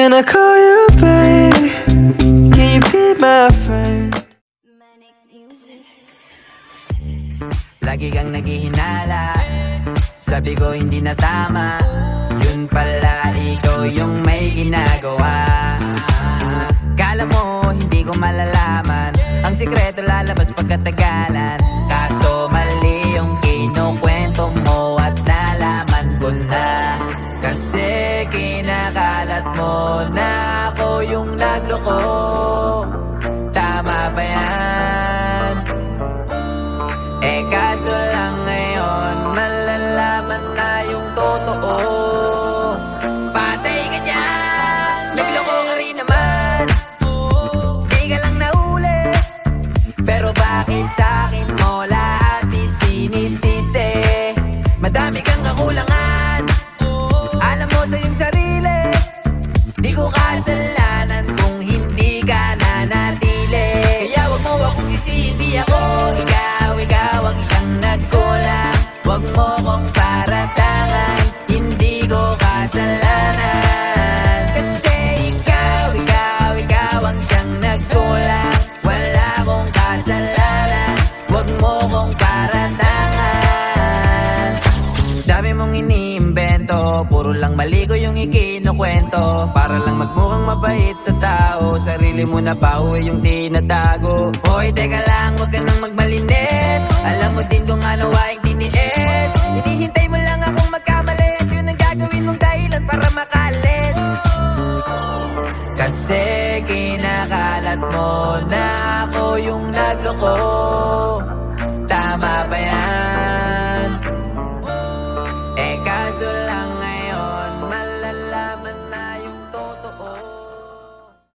Can I call you babe? Can you be my friend? Lagi kang naghihinala, sabi ko hindi na tama. Yun pala ikaw yung may ginagawa. Kala mo hindi ko malalaman, ang sikreto lalabas pagkatagalan. Kaso mali yung kinukwento mo at nalaman ko na. Kasi kinakalat mo na ako yung nagloko. Tama ba yan? Eh kaso lang ngayon malalaman na yung totoo. Patay ka dyan, nagloko ka rin naman. Di ka lang nahuli, pero bakit sa'kin mo lahat isinisisi? Madami kang kakulangan, alam mo sa iyong sarili. Di ko kasalanan kung hindi ka nanatili. Kaya wag mo akong sisihin, di ako ikaw ang siyang nagkulang. Wag mo kong paratangan, hindi ko kasalanan. Kasi ikaw ang siyang nagkulang. Wala kong kasalanan, wag mo kong paratangan. Dami mong iniimbento, puro lang mali ko yung ikinukwento. Para lang magmukhang mabait sa tao, sarili mo na pauwi yung tinatago. Hoy teka lang, wag ka nang magmalinis. Alam mo din kung ano aking tiniis. Hinihintay mo lang akong magkamali, at yun ang gagawin mong dahilan para makalis. Kasi kinakalat mo na ako yung nagloko.